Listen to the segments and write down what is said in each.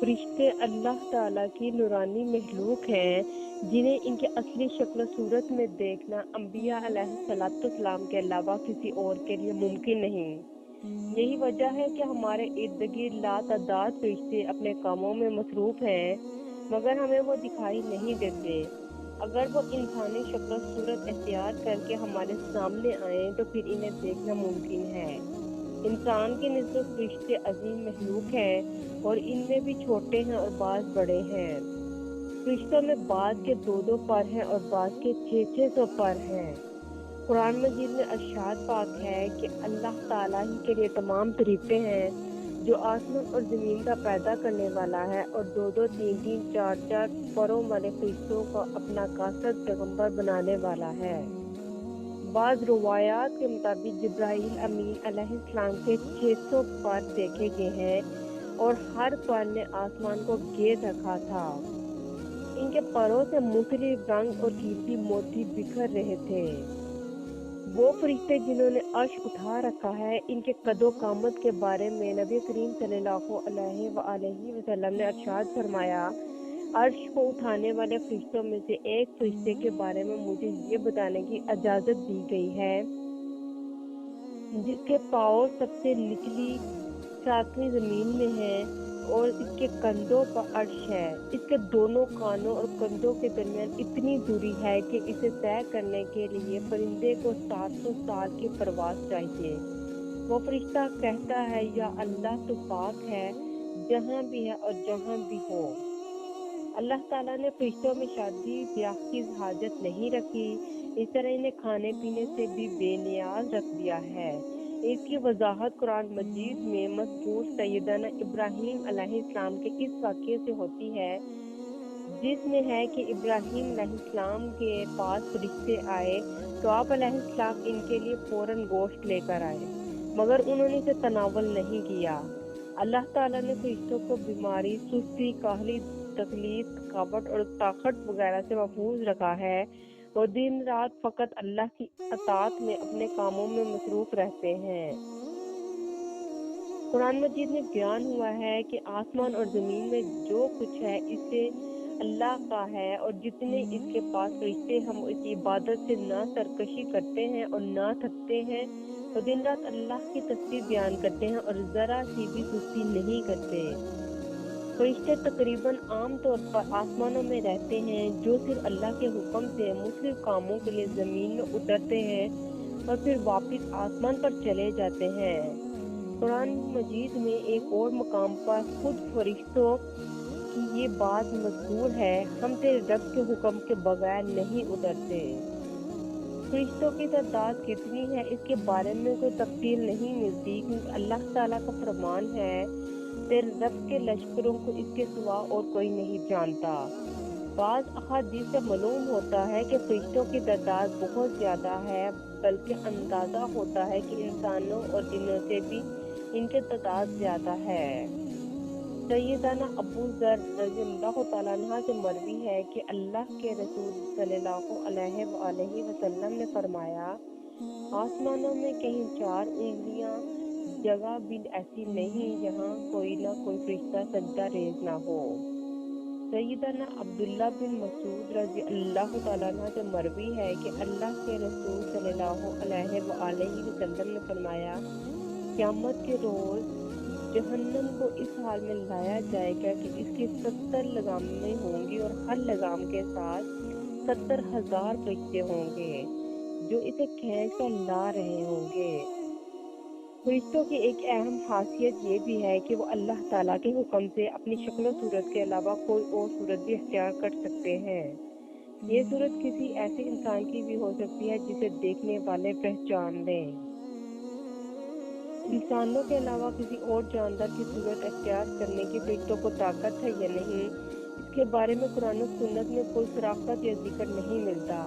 فرشتے اللہ تعالیٰ کی نورانی مخلوق ہیں جنہیں ان کے اصلی شکل و صورت میں دیکھنا انبیاء علیہ السلام کے علاوہ کسی اور کے لیے ممکن نہیں۔ یہی وجہ ہے کہ ہمارے ارد گرد لاتعداد فرشتے اپنے کاموں میں مصروف ہیں، مگر ہمیں وہ دکھائی نہیں دیتے۔ اگر وہ انسانی شکل و صورت اختیار کر کے ہمارے سامنے آئیں تو پھر انہیں دیکھنا ممکن ہے۔ انسان کی نسبت فرشتے عظیم مخلوق ہیں اور ان میں بھی چھوٹے ہیں اور بعض بڑے ہیں۔ فرشتوں میں بعض کے 2 پر ہیں اور بعض کے 600 پر ہیں۔ قرآن مجید میں ارشاد پاک ہے کہ اللہ تعالیٰ ہی کے لیے تمام تعریفیں ہیں جو آسمان اور زمین کا پیدا کرنے والا ہے اور 2 3 4 پروں والے فرشتوں کو اپنا قاصد پیغمبر بنانے والا ہے۔ بعض روایات کے مطابق جبرائیل امین علیہ السلام کے 600 پر دیکھے گئے ہیں اور ہر پر نے آسمان کو گھیر رکھا تھا۔ ان کے پروں سے مختلف رنگ اور قیمتی موتی بکھر رہے تھے۔ وہ فرشتے جنہوں نے عرش اٹھا رکھا ہے، ان کے قد و قامت کے بارے میں نبی کریم صلی اللہ علیہ وآلہ وسلم نے ارشاد فرمایا، عرش کو اٹھانے والے فرشتوں میں سے ایک فرشتے کے بارے میں مجھے یہ بتانے کی اجازت دی گئی ہے جس کے پاؤں سب سے نچلی 7ویں زمین میں ہیں اور اس کے کندھوں پر عرش ہے۔ اس کے دونوں کانوں اور کندھوں کے درمیان اتنی دوری ہے کہ اسے طے کرنے کے لیے پرندے کو 700 سال کی پرواز چاہیے۔ وہ فرشتہ کہتا ہے، یا اللہ تو پاک ہے جہاں بھی ہے اور جہاں بھی ہو۔ اللہ تعالیٰ نے فرشتوں میں شادی بیاہ کی حاجت نہیں رکھی، اس طرح انہیں کھانے پینے سے بھی بے نیاز رکھ دیا ہے۔ اس کی وضاحت قرآن مجید میں مذکور سیدنا ابراہیم علیہ السلام کے اس واقعے سے ہوتی ہے جس میں ہے کہ ابراہیم علیہ السلام کے پاس فرشتے آئے تو آپ علیہ السلام ان کے لیے فوراً گوشت لے کر آئے، مگر انہوں نے اسے تناول نہیں کیا۔ اللہ تعالیٰ نے فرشتوں کو بیماری، سستی، کاہلی، تکلیف، تھکاوٹ اور طاقت وغیرہ سے محفوظ رکھا ہے۔ وہ دن رات فقط اللہ کی اطاعت میں اپنے کاموں میں مصروف رہتے ہیں۔ قرآن مجید میں بیان ہوا ہے کہ آسمان اور زمین میں جو کچھ ہے اسے اللہ کا ہے، اور جتنے اس کے پاس فرشتے ہم اس کی عبادت سے نہ سرکشی کرتے ہیں اور نہ تھکتے ہیں، تو دن رات اللہ کی تسبیح بیان کرتے ہیں اور ذرا سی بھی سستی نہیں کرتے۔ فرشتے تقریباً عام طور پر آسمانوں میں رہتے ہیں جو صرف اللہ کے حکم سے مختلف کاموں کے لیے زمین میں اترتے ہیں اور پھر واپس آسمان پر چلے جاتے ہیں۔ قرآن مجید میں ایک اور مقام پر خود فرشتوں کی یہ بات مذکور ہے، ہم تیرے رب کے حکم کے بغیر نہیں اترتے۔ فرشتوں کی تعداد کتنی ہے اس کے بارے میں کوئی تفصیل نہیں ملتی، کیونکہ اللہ تعالیٰ کا فرمان ہے، تیرے رب کے لشکروں کو اس کے سوا اور کوئی نہیں جانتا۔ بعض احادیث سے معلوم ہوتا ہے کہ فرشتوں کی تعداد بہت زیادہ ہے، بلکہ اندازہ ہوتا ہے کہ انسانوں اور جنوں سے بھی ان کی تعداد زیادہ ہے۔ سیدنا ابو ذر رضی اللہ تعالیٰ عنہ سے مروی ہے کہ اللہ کے رسول صلی اللہ علیہ وآلہ وسلم نے فرمایا، آسمانوں میں کہیں 4 انگلیاں جگہ بھی ایسی نہیں جہاں کوئی نہ کوئی فرشتہ سجدہ ریز نہ ہو۔ سیدنا عبداللہ بن مسعود رضی اللہ تعالیٰ عنہ سے مروی ہے کہ اللہ کے رسول صلی اللہ علیہ وآلہ وسلم نے فرمایا، قیامت کے روز جہنم کو اس حال میں لایا جائے گا کہ اس کی 70 لگامیں ہوں گی اور ہر لگام کے ساتھ 70,000 فرشتے ہوں گے جو اسے کھینچ کر لا رہے ہوں گے۔ فرشتوں کی ایک اہم خاصیت یہ بھی ہے کہ وہ اللہ تعالیٰ کے حکم سے اپنی شکل و صورت کے علاوہ کوئی اور صورت بھی اختیار کر سکتے ہیں۔ یہ صورت کسی ایسے انسان کی بھی ہو سکتی ہے جسے دیکھنے والے پہچان لیں۔ انسانوں کے علاوہ کسی اور جاندار کی صورت اختیار کرنے کی فرشتوں کو طاقت ہے یا نہیں، اس کے بارے میں قرآن و سنت میں کوئی صراحت یا ذکر نہیں ملتا۔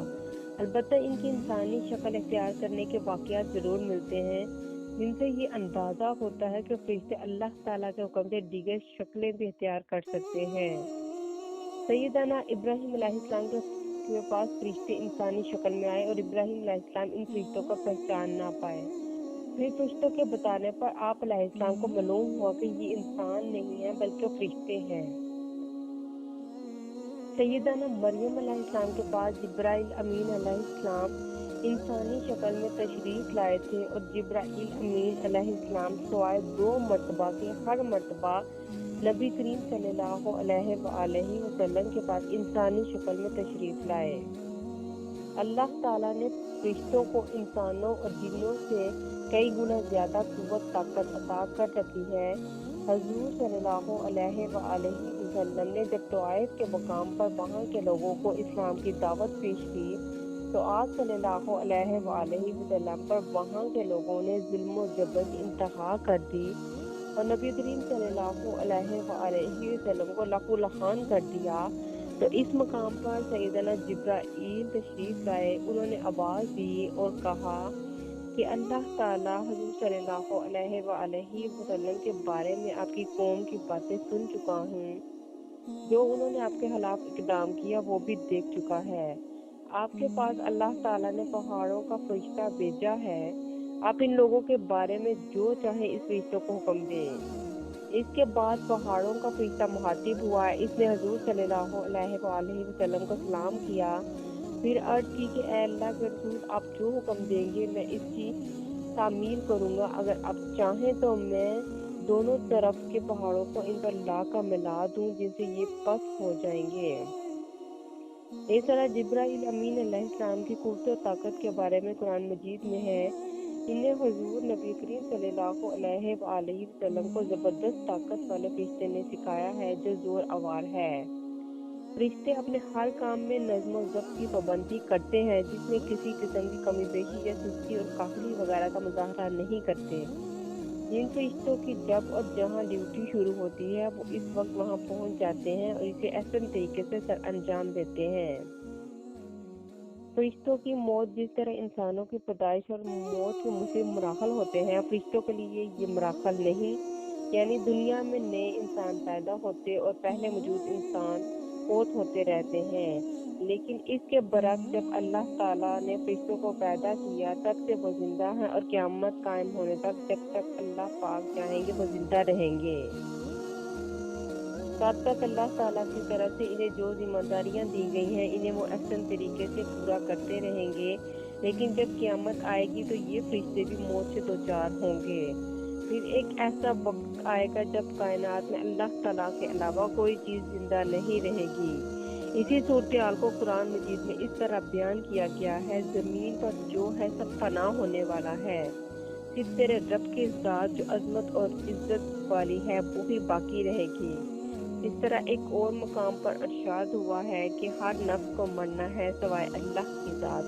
البتہ ان کی انسانی شکل اختیار کرنے کے واقعات ضرور ملتے ہیں جن سے یہ اندازہ ہوتا ہے کہ فرشتے اللہ تعالیٰ کے حکم سے دیگر شکلیں بھی اختیار کر سکتے ہیں۔ سیدنا ابراہیم علیہ السلام کے پاس فرشتے انسانی شکل میں آئے اور ابراہیم علیہ السلام ان فرشتوں کو پہچان نہ پائے۔ پھر فرشتوں کے بتانے پر آپ علیہ السلام کو معلوم ہوا کہ یہ انسان نہیں ہے بلکہ فرشتے ہیں۔ سیدنا مریم علیہ السلام کے پاس جبرائیل امین علیہ السلام انسانی شکل میں تشریف لائے تھے، اور جبرائیل امین علیہ السلام سوائے 2 مرتبہ کے ہر مرتبہ نبی کریم صلی اللہ علیہ وآلہ وسلم کے پاس انسانی شکل میں تشریف لائے۔ اللہ تعالیٰ نے فرشتوں کو انسانوں اور جنوں سے کئی گنا زیادہ قوت طاقت عطا کر رکھی ہے۔ حضور صلی اللہ علیہ وآلہ وسلم نے جب طائف کے مقام پر وہاں کے لوگوں کو اسلام کی دعوت پیش کی تو آپ صلی اللہ علیہ وآلہ وسلم پر وہاں کے لوگوں نے ظلم و جبر کی انتہا کر دی اور نبی کریم صلی اللہ علیہ وآلہ وسلم کو لہو لہان کر دیا۔ تو اس مقام پر سیدنا جبرائیل تشریف لائے، انہوں نے آواز دی اور کہا کہ اللہ تعالیٰ حضور صلی اللہ علیہ وآلہ وسلم کے بارے میں آپ کی قوم کی باتیں سن چکا ہوں، جو انہوں نے آپ کے خلاف اقدام کیا وہ بھی دیکھ چکا ہے۔ آپ کے پاس اللہ تعالیٰ نے پہاڑوں کا فرشتہ بھیجا ہے، آپ ان لوگوں کے بارے میں جو چاہیں اس فرشتوں کو حکم دیں۔ اس کے بعد پہاڑوں کا فرشتہ مخاطب ہوا، اس نے حضور صلی اللہ علیہ وآلہ وسلم کو سلام کیا، پھر عرض کی کہ اے اللہ کے رسول، آپ جو حکم دیں گے میں اس کی تعمیل کروں گا، اگر آپ چاہیں تو میں دونوں طرف کے پہاڑوں کو ان پر لا کر ملا دوں جن سے یہ پس ہو جائیں گے۔ اس طرح جبرائیل امین علیہ السلام کی قوت و طاقت کے بارے میں قرآن مجید میں ہے، انہیں حضور نبی کریم صلی اللہ علیہ وآلہ وسلم کو زبردست طاقت والے فرشتے نے سکھایا ہے جو زور آور ہے۔ فرشتے اپنے ہر کام میں نظم و ضبط کی پابندی کرتے ہیں، جس میں کسی قسم کی کمی بیشی یا سستی اور کاہلی وغیرہ کا مظاہرہ نہیں کرتے۔ جن فرشتوں کی جب اور جہاں ڈیوٹی شروع ہوتی ہے وہ اس وقت وہاں پہنچ جاتے ہیں اور اسے احسن طریقے سے سر انجام دیتے ہیں۔ فرشتوں کی موت جس طرح انسانوں کی پیدائش اور موت کے مختلف مراحل ہوتے ہیں، فرشتوں کے لیے یہ مراحل نہیں، یعنی دنیا میں نئے انسان پیدا ہوتے اور پہلے موجود انسان فوت ہوتے رہتے ہیں، لیکن اس کے برعکس جب اللہ تعالیٰ نے فرشتوں کو پیدا کیا تب سے وہ زندہ ہیں اور قیامت قائم ہونے تک جب تک اللہ پاک چاہیں گے وہ زندہ رہیں گے۔ تب تک اللہ تعالیٰ کی طرف سے انہیں جو ذمہ داریاں دی گئی ہیں انہیں وہ احسن طریقے سے پورا کرتے رہیں گے، لیکن جب قیامت آئے گی تو یہ فرشتے بھی موت سے دوچار ہوں گے۔ پھر ایک ایسا وقت آئے گا جب کائنات میں اللہ تعالیٰ کے علاوہ کوئی چیز زندہ نہیں رہے گی۔ اسی صورتحال کو قرآن مجید میں اس طرح بیان کیا گیا ہے، زمین پر جو ہے سب فنا ہونے والا ہے، صرف تیرے رب کی ذات جو عظمت اور عزت والی ہے وہی باقی رہے گی۔ اس طرح ایک اور مقام پر ارشاد ہوا ہے کہ ہر نفس کو مرنا ہے سوائے اللہ کی ذات